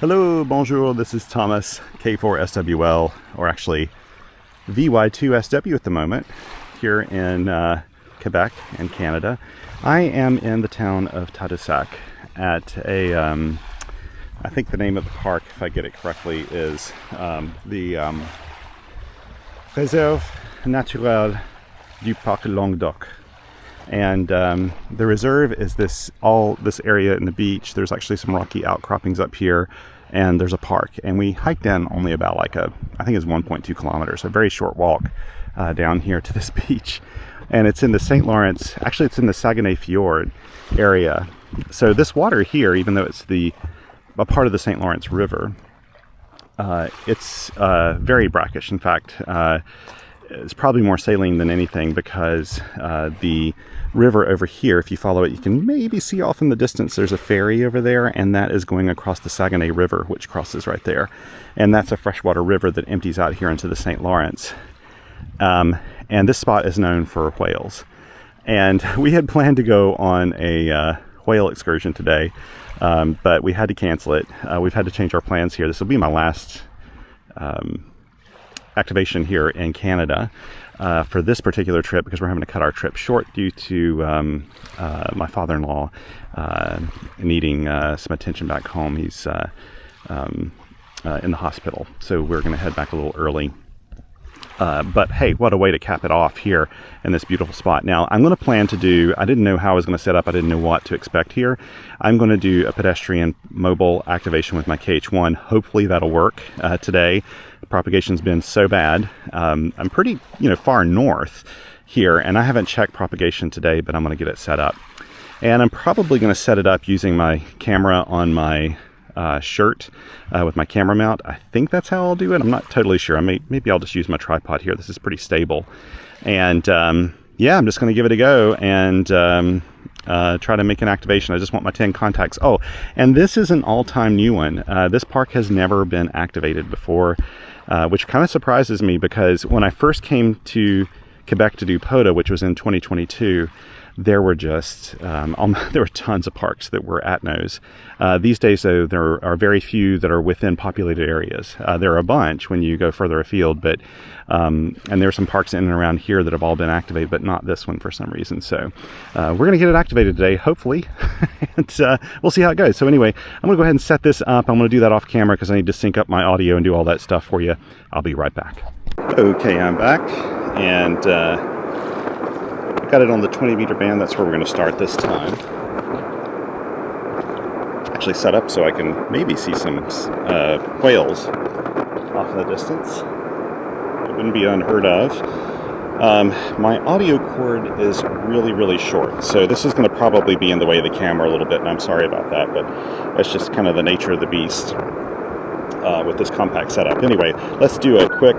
Hello, bonjour, this is Thomas, K4SWL, or actually VY2SW at the moment, here in Quebec in Canada. I am in the town of Tadoussac at a, I think the name of the park, if I get it correctly, is the Réserve Naturelle du Parc Languedoc. And the reserve is this area in the beach. There's actually some rocky outcroppings up here, and there's a park. And we hiked in only about I think it's 1.2 kilometers, a very short walk down here to this beach. And it's in the St. Lawrence, actually it's in the Saguenay Fjord area. So this water here, even though it's a part of the St. Lawrence River, it's very brackish. In fact, it's probably more saline than anything because the river over here, if you follow it, you can maybe see off in the distance there's a ferry over there, and that is going across the Saguenay River, which crosses right there. And that's a freshwater river that empties out here into the St. Lawrence. And this spot is known for whales. And we had planned to go on a whale excursion today, but we had to cancel it. We've had to change our plans here. This will be my last activation here in Canada for this particular trip, because we're having to cut our trip short due to my father-in-law needing some attention back home. He's in the hospital, so we're going to head back a little early. But hey, what a way to cap it off here in this beautiful spot. Now, I'm going to plan to do, I didn't know how I was going to set up. I didn't know what to expect here. I'm going to do a pedestrian mobile activation with my KH1. Hopefully that'll work today. The propagation's been so bad. I'm pretty, far north here, and I haven't checked propagation today, but I'm going to get it set up. And I'm probably going to set it up using my camera on my shirt with my camera mount. I think that's how I'll do it. I'm not totally sure. Maybe I'll just use my tripod here. This is pretty stable. And yeah, I'm just going to give it a go and try to make an activation. I just want my 10 contacts. Oh, and this is an all-time new one. This park has never been activated before, which kind of surprises me, because when I first came to Quebec to do POTA, which was in 2022, there were just there were tons of parks that were ATNOs. These days, though, there are very few that are within populated areas. There are a bunch when you go further afield, but and there are some parks in and around here that have all been activated, but not this one for some reason. So we're going to get it activated today, hopefully, and we'll see how it goes. So anyway, I'm going to go ahead and set this up. I'm going to do that off camera because I need to sync up my audio and do all that stuff for you. I'll be right back. Okay, I'm back, and got it on the 20-meter band. That's where we're going to start this time. Actually set up so I can maybe see some whales off in the distance. It wouldn't be unheard of. My audio cord is really, really short, so this is going to probably be in the way of the camera a little bit, and I'm sorry about that, but that's just kind of the nature of the beast with this compact setup. Anyway, let's do a quick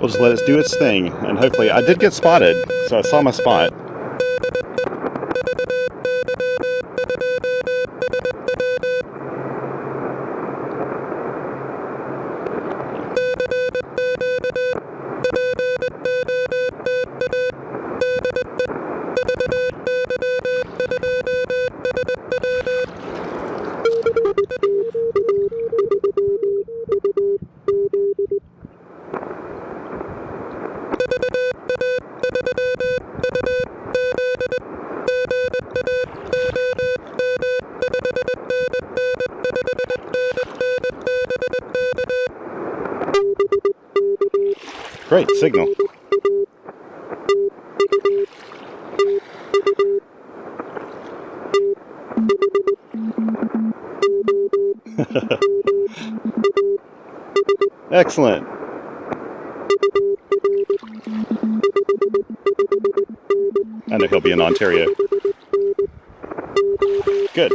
We'll just let it do its thing, and hopefully, I did get spotted, so I saw my spot. Great signal. Excellent. I know he'll be in Ontario. Good.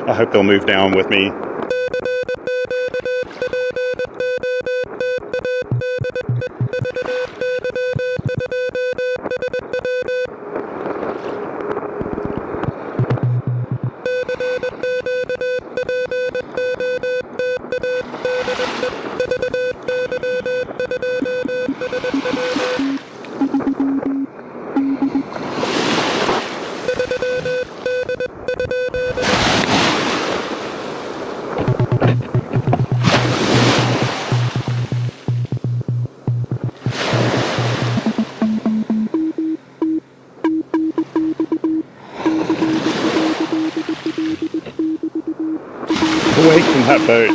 I hope they'll move down with me. Away from that boat.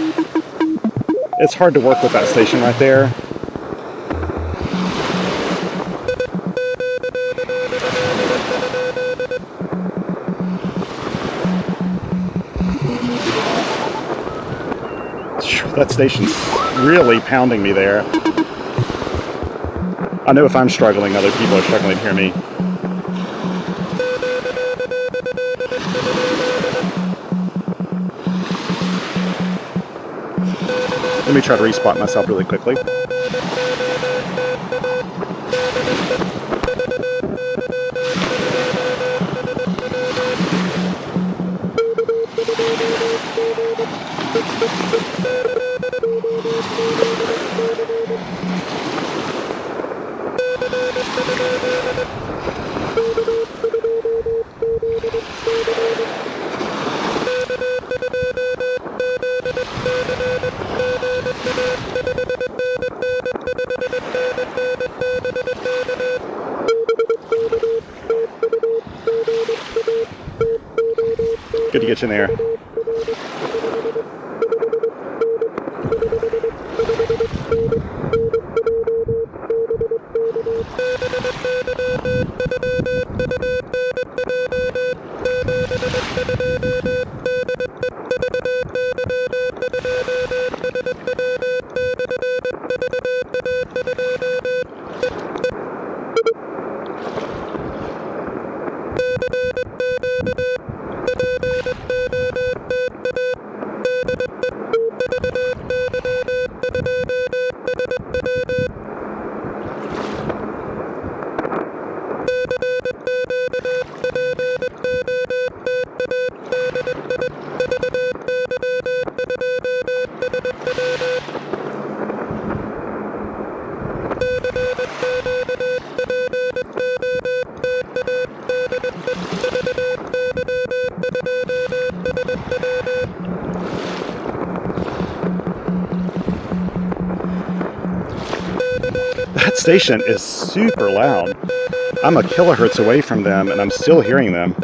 It's hard to work with that station right there. That station's really pounding me there. I know if I'm struggling, other people are struggling to hear me. Let me try to respot myself really quickly. Good to get you in there. station is super loud. I'm a kilohertz away from them and I'm still hearing them.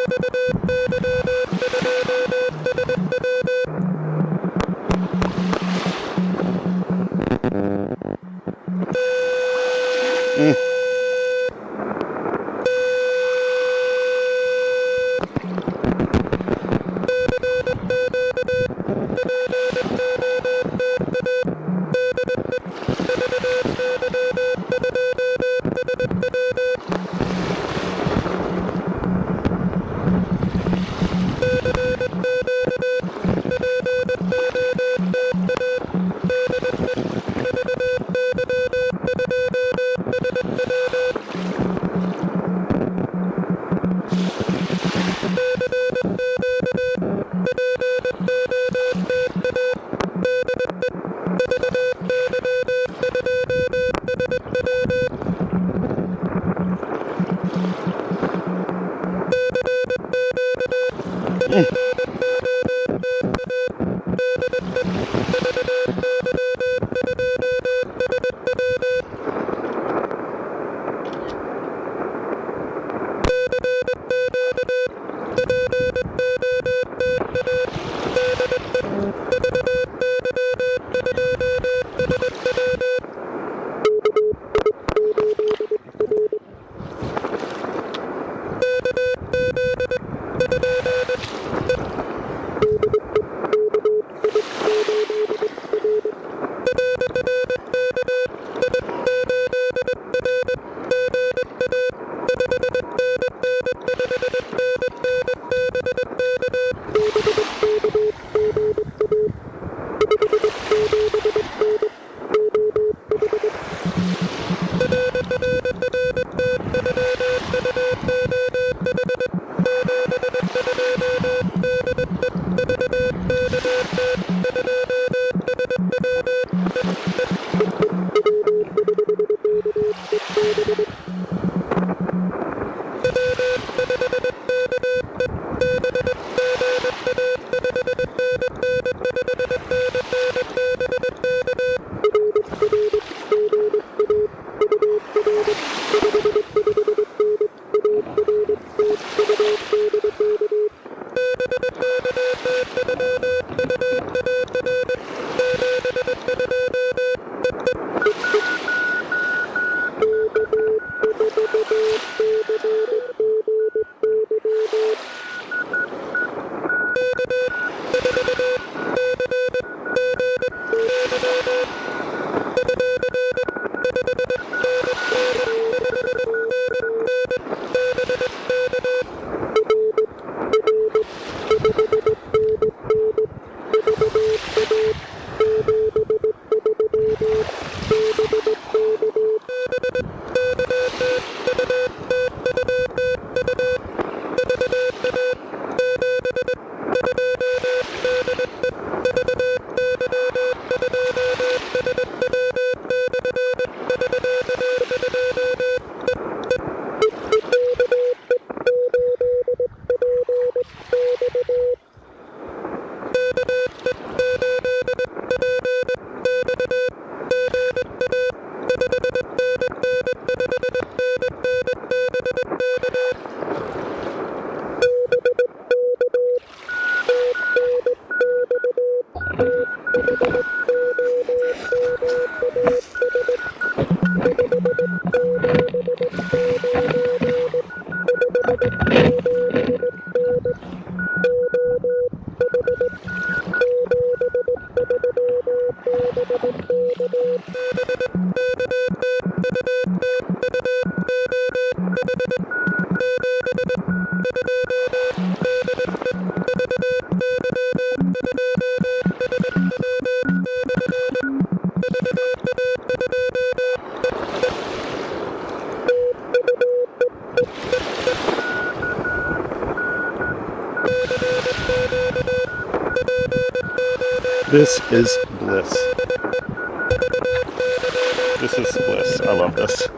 This is bliss. This is bliss. I love this.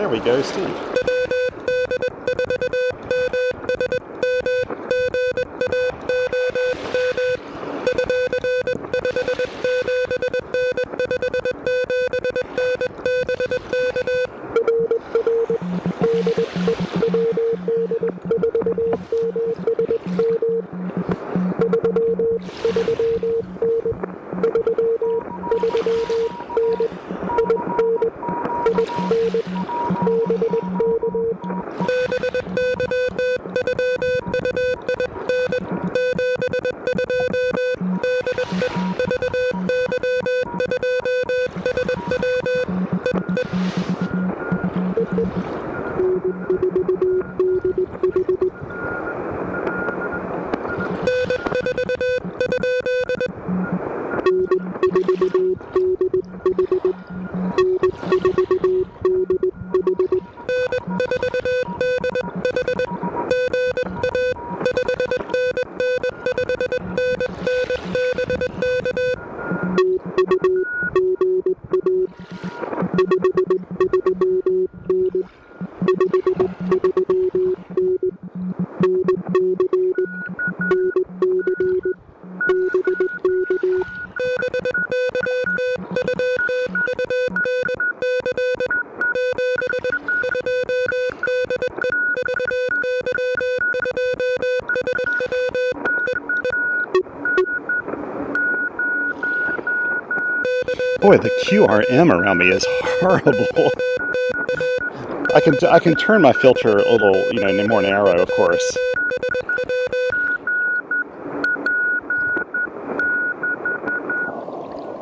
There we go, Steve. Boy, the QRM around me is horrible. I can turn my filter a little, more narrow, of course.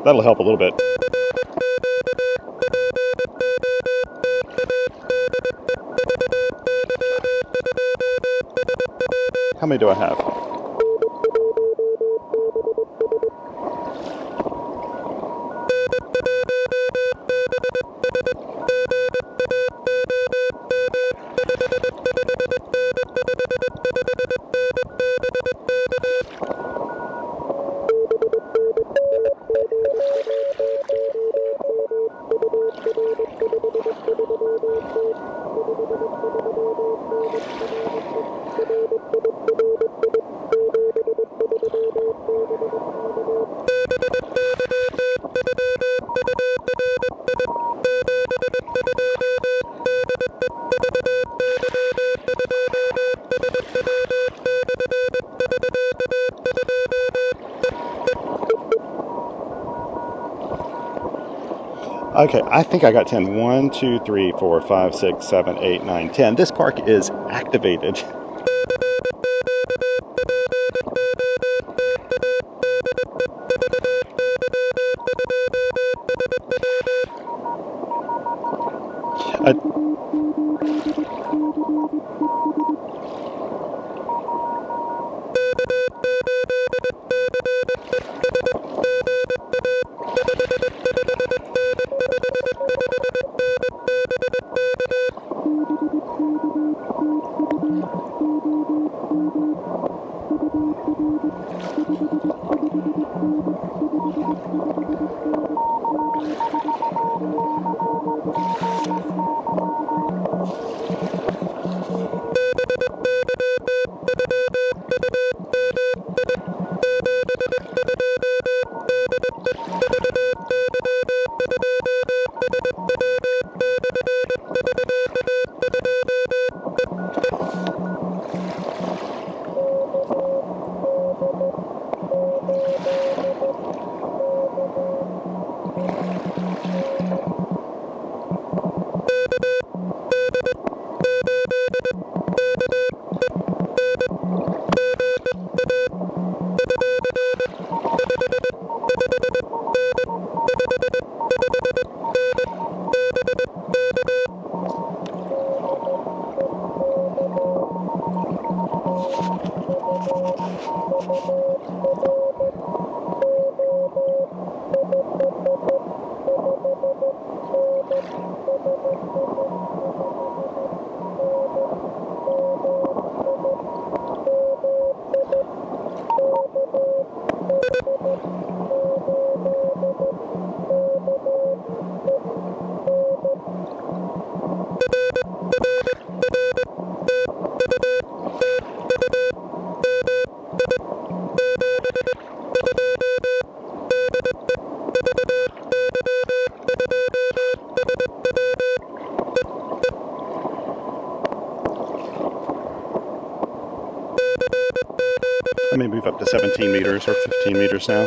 That'll help a little bit. How many do I have? Okay, I think I got 10. 1, 2, 3, 4, 5, 6, 7, 8, 9, 10. This park is activated. move up to 17 meters or 15 meters now.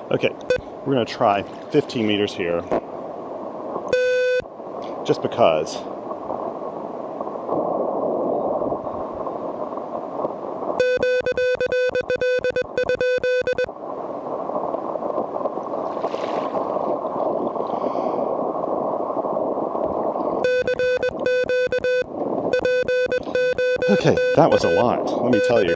Okay, we're going to try 15 meters here, just because. Okay, that was a lot, let me tell you.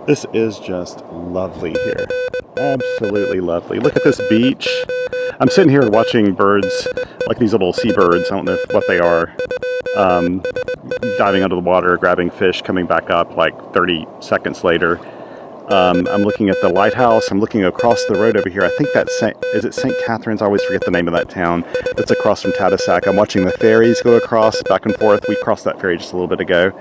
This is just lovely here. Absolutely lovely. Look at this beach. I'm sitting here watching birds, like these little seabirds, I don't know what they are, diving under the water, grabbing fish, coming back up like 30 seconds later. I'm looking at the lighthouse. I'm looking across the road over here. I think that's is it St. Catharines? I always forget the name of that town. That's across from Tadoussac. I'm watching the ferries go across, back and forth. We crossed that ferry just a little bit ago.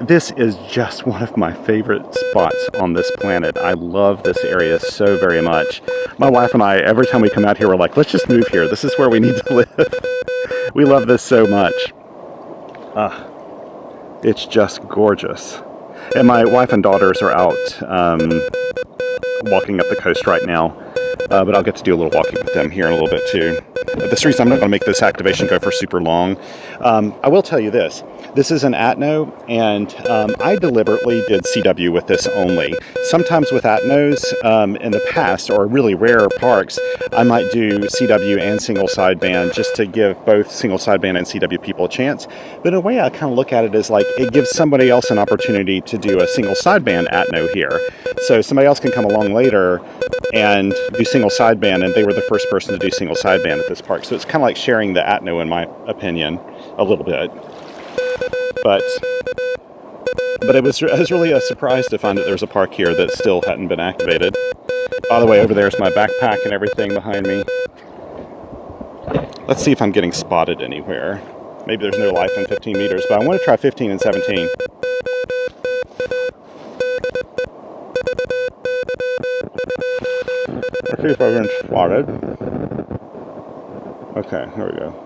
This is just one of my favorite spots on this planet. I love this area so very much. My wife and I, every time we come out here, we're like, let's just move here. This is where we need to live. We love this so much. It's just gorgeous. And my wife and daughters are out walking up the coast right now. But I'll get to do a little walking with them here in a little bit too. This reason I'm not going to make this activation go for super long. I will tell you this. This is an ATNO, and I deliberately did CW with this only. Sometimes with ATNOs in the past, or really rare parks, I might do CW and single sideband just to give both single sideband and CW people a chance. But in a way, I kind of look at it as like it gives somebody else an opportunity to do a single sideband ATNO here. So somebody else can come along later and do single sideband, and they were the first person to do single sideband at this park. So it's kind of like sharing the ATNO, in my opinion, a little bit. But it was really a surprise to find that there was a park here that still hadn't been activated. By the way, over there's my backpack and everything behind me. Let's see if I'm getting spotted anywhere. Maybe there's no life in 15 meters, but I want to try 15 and 17. Let's see if I've been spotted. Okay, here we go.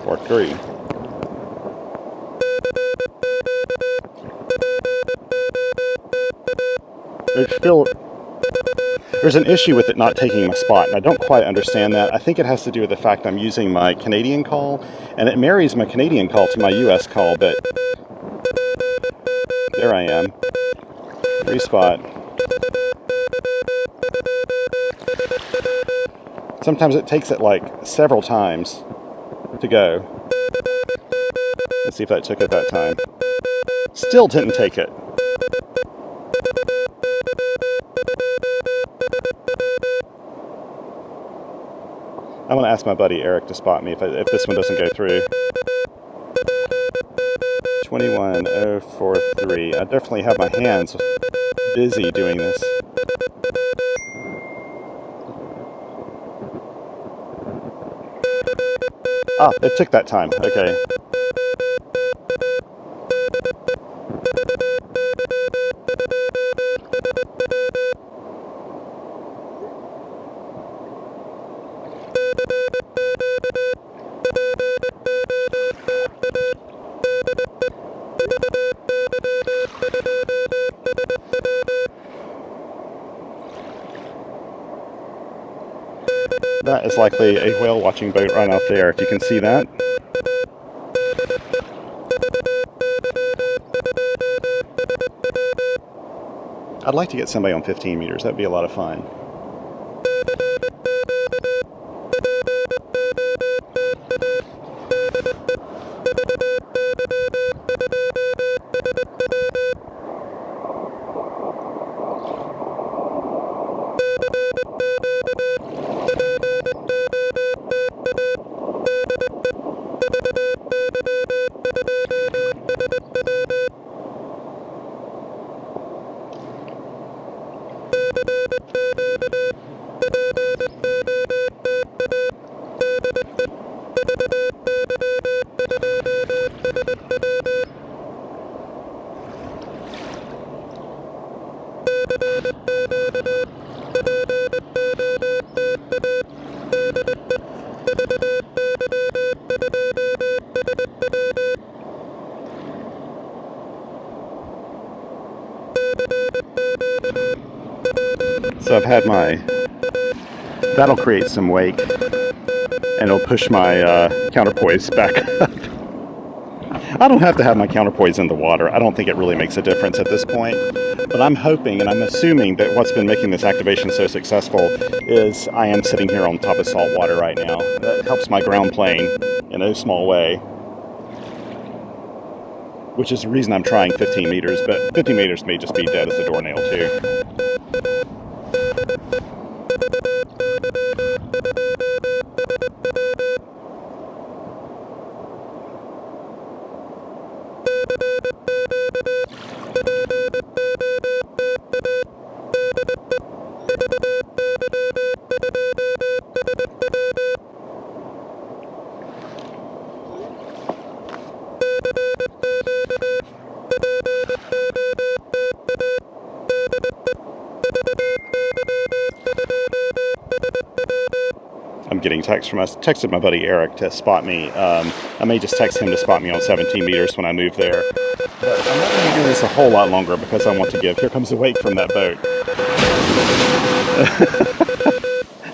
Or 3. It's still, There's an issue with it not taking my spot, and I don't quite understand that. I think it has to do with the fact I'm using my Canadian call, and it marries my Canadian call to my US call, but there I am. Free spot. Sometimes it takes it like several times to go. Let's see if that took it that time. Still didn't take it. I'm gonna ask my buddy Eric to spot me if this one doesn't go through. 21043. I definitely have my hands busy doing this. Ah, it took that time. Okay. That is likely a whale watching boat right out there, if you can see that. I'd like to get somebody on 15 meters. That'd be a lot of fun. So I've had my, that'll create some wake, and it'll push my counterpoise back up. I don't have to have my counterpoise in the water. I don't think it really makes a difference at this point. But I'm hoping and I'm assuming that what's been making this activation so successful is I am sitting here on top of salt water right now. That helps my ground plane in a small way, which is the reason I'm trying 15 meters, but 15 meters may just be dead as a doornail too. I'm getting texts from us. Texted my buddy Eric to spot me. I may just text him to spot me on 17 meters when I move there. But I'm not going to do this a whole lot longer because I want to give. Here comes the wake from that boat.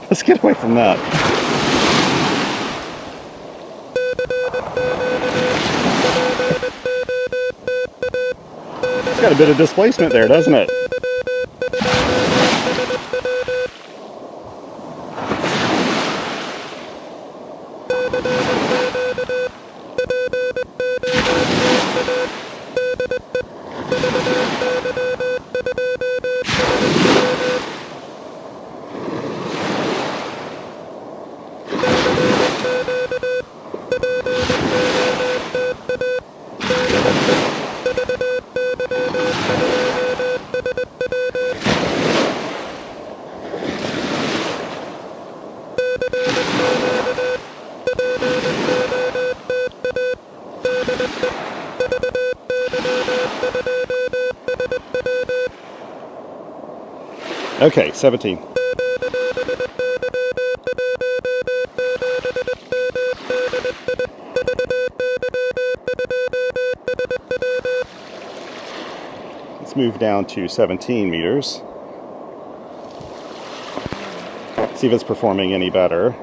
Let's get away from that. It's got a bit of displacement there, doesn't it? Okay, 17. Let's move down to 17 meters. See if it's performing any better.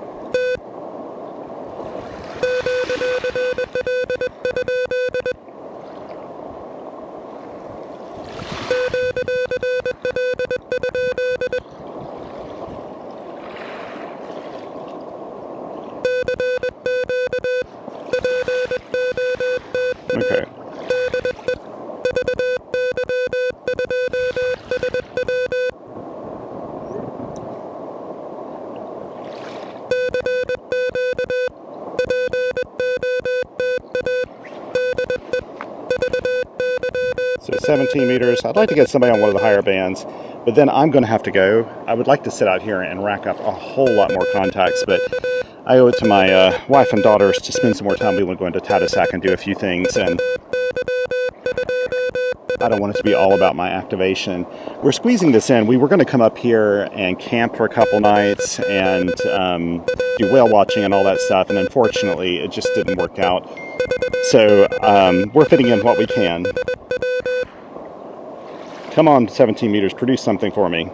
Okay. So 17 meters. I'd like to get somebody on one of the higher bands, but then I'm going to have to go. I would like to sit out here and rack up a whole lot more contacts, but I owe it to my wife and daughters to spend some more time. We want to go into Tadoussac and do a few things, and I don't want it to be all about my activation. We're squeezing this in. We were going to come up here and camp for a couple nights and do whale watching and all that stuff, and unfortunately it just didn't work out. So we're fitting in what we can. Come on, 17 meters, produce something for me.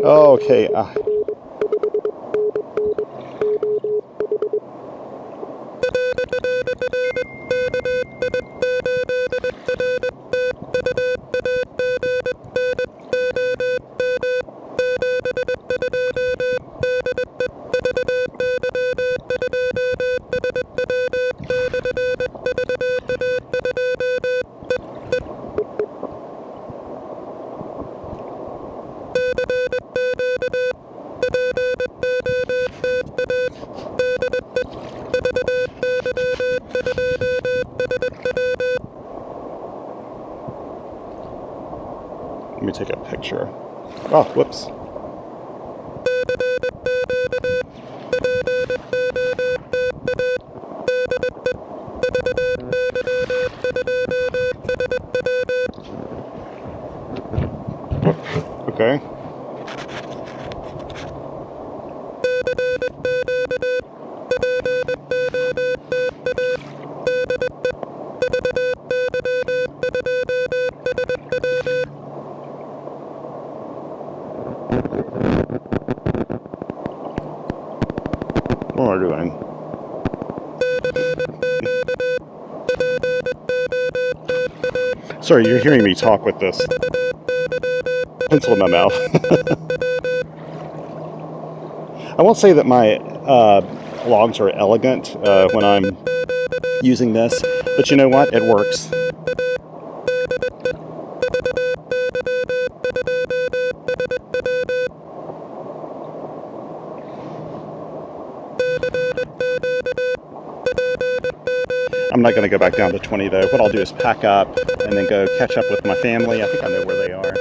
Okay. Let me take a picture. Oh, whoops. Okay. What am I doing? Sorry, you're hearing me talk with this pencil in my mouth. I won't say that my logs are elegant when I'm using this, but you know what? It works. I'm not going to go back down to 20 though. What I'll do is pack up and then go catch up with my family. I think I know where they are.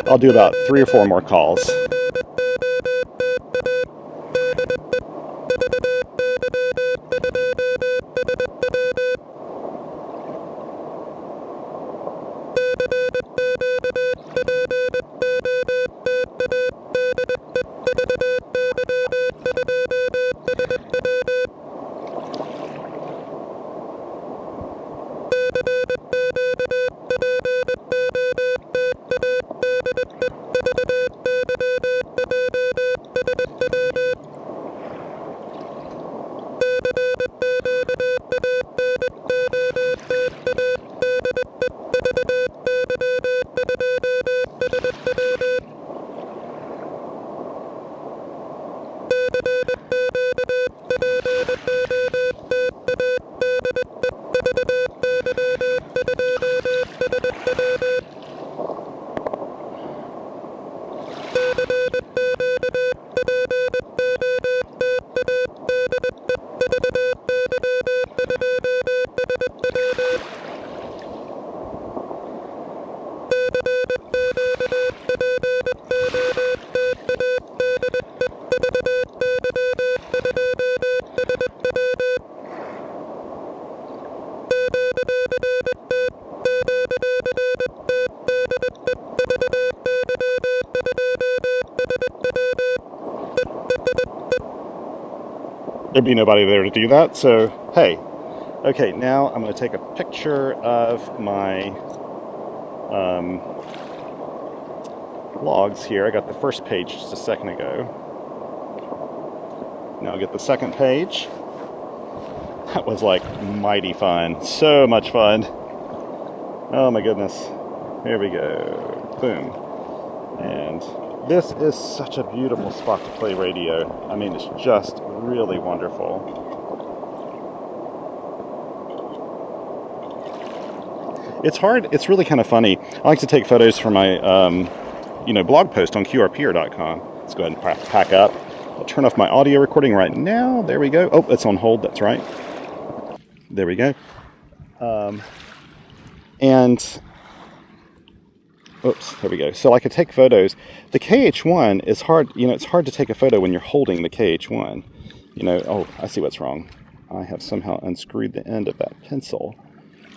I'll do about 3 or 4 more calls. there'd be nobody there to do that. So, hey. Okay, now I'm going to take a picture of my logs here. I got the first page just a second ago. Now I'll get the second page. That was like mighty fun. So much fun. Oh my goodness. Here we go. Boom. And this is such a beautiful spot to play radio. I mean, it's just really wonderful. It's hard. It's really kind of funny. I like to take photos for my, blog post on QRP.com. Let's go ahead and pack up. I'll turn off my audio recording right now. There we go. Oh, it's on hold. That's right. There we go. Oops, there we go. So I could take photos. The KH1 is hard. It's hard to take a photo when you're holding the KH1. Oh, I see what's wrong. I have somehow unscrewed the end of that pencil.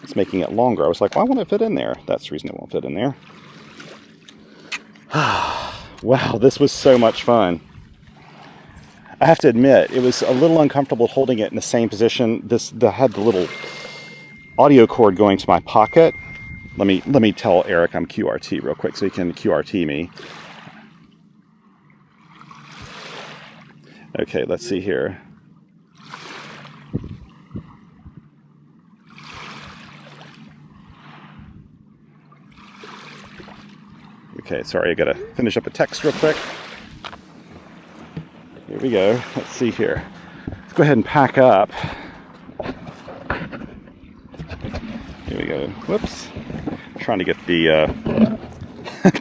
It's making it longer. I was like, why won't it fit in there? That's the reason it won't fit in there. Wow, this was so much fun. I have to admit, it was a little uncomfortable holding it in the same position. I had the little audio cord going to my pocket. Let me tell Eric I'm QRT real quick so he can QRT me. Okay, let's see here. Okay, sorry, I gotta finish up a text real quick. Here we go. Let's see here. Let's go ahead and pack up. Here we go. Whoops. I'm trying to get the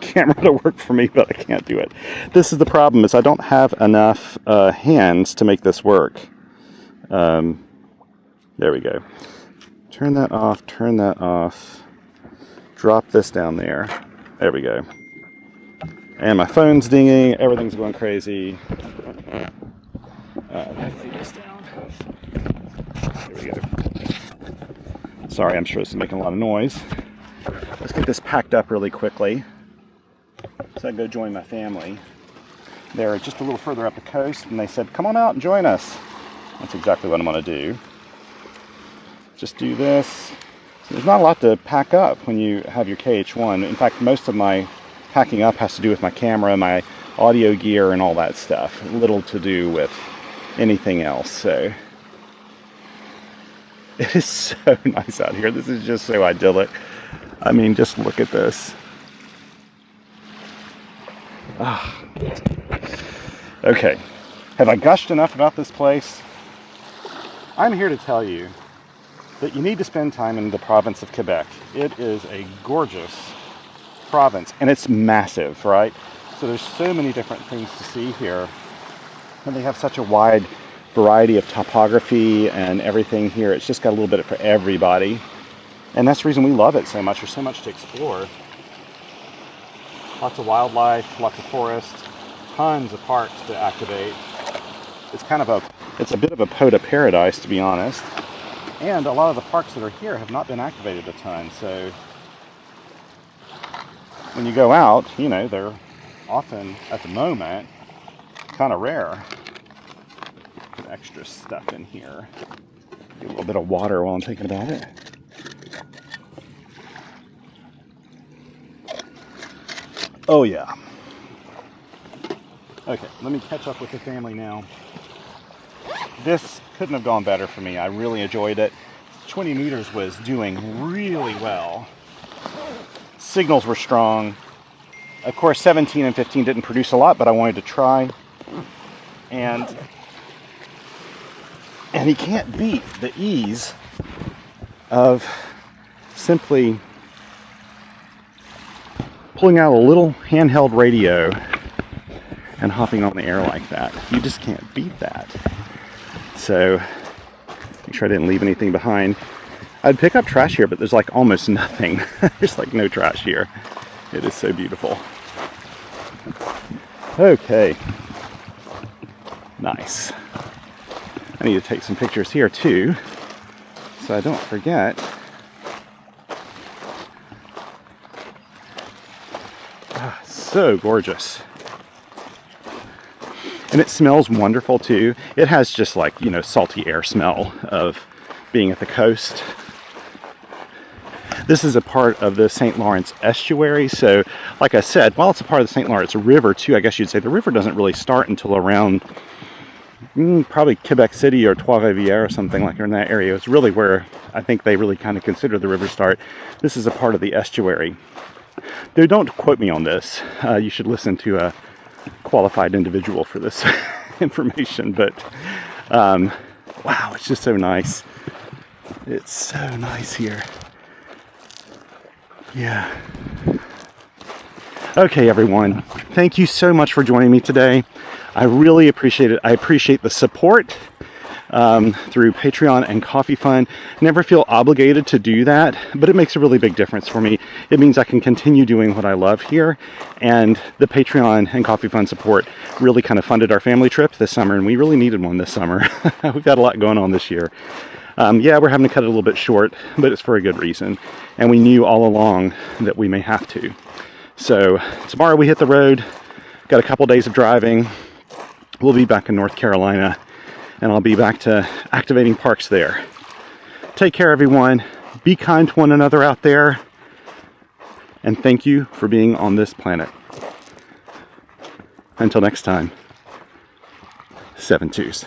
camera to work for me, but I can't do it. This is the problem, is I don't have enough hands to make this work. There we go. Turn that off, turn that off. Drop this down there. There we go. And my phone's dinging, everything's going crazy. Let's see this down. There we go. Sorry, I'm sure this is making a lot of noise. Let's get this packed up really quickly so I can go join my family. They're just a little further up the coast, and they said, come on out and join us. That's exactly what I'm going to do. Just do this. So there's not a lot to pack up when you have your KH1. In fact, most of my packing up has to do with my camera, my audio gear, and all that stuff. Little to do with anything else. So it is so nice out here. This is just so idyllic. I mean, just look at this. Okay. Have I gushed enough about this place? I'm here to tell you that you need to spend time in the province of Quebec. It is a gorgeous province, and it's massive, right? So there's so many different things to see here, and they have such a wide variety of topography and everything here. It's just got a little bit for everybody, and that's the reason we love it so much. There's so much to explore. Lots of wildlife, lots of forest, tons of parks to activate. It's a bit of a POTA paradise, to be honest. And a lot of the parks that are here have not been activated a ton, so when you go out, they're often, at the moment, kind of rare. Put extra stuff in here. Get a little bit of water while I'm thinking about it. Oh yeah. Okay, let me catch up with the family now. This couldn't have gone better for me. I really enjoyed it. 20 meters was doing really well. Signals were strong. Of course, 17 and 15 didn't produce a lot, but I wanted to try. And he can't beat the ease of simply pulling out a little handheld radio and hopping on the air like that. You just can't beat that. So, make sure I didn't leave anything behind. I'd pick up trash here, but there's like almost nothing. There's like no trash here. It is so beautiful. Okay. Nice. I need to take some pictures here too, so I don't forget. So gorgeous. And it smells wonderful too. It has just like, you know, salty air smell of being at the coast. This is a part of the St. Lawrence estuary. So like I said, while it's a part of the St. Lawrence River too, I guess you'd say the river doesn't really start until around probably Quebec City or Trois-Rivières or something like in that area. It's really where I think they really kind of consider the river start. This is a part of the estuary. Though don't quote me on this. You should listen to a qualified individual for this information. But wow, it's just so nice. It's so nice here. Yeah. Okay, everyone. Thank you so much for joining me today. I really appreciate it. I appreciate the support through Patreon and Coffee Fund. Never feel obligated to do that, but it makes a really big difference for me. It means I can continue doing what I love here, and the Patreon and Coffee Fund support really kind of funded our family trip this summer, and we really needed one this summer. We've got a lot going on this year. Yeah, we're having to cut it a little bit short, but it's for a good reason, and we knew all along that we may have to. So tomorrow we hit the road, got a couple days of driving. We'll be back in North Carolina, and I'll be back to activating parks there. Take care, everyone. Be kind to one another out there, and thank you for being on this planet. Until next time, 7 twos.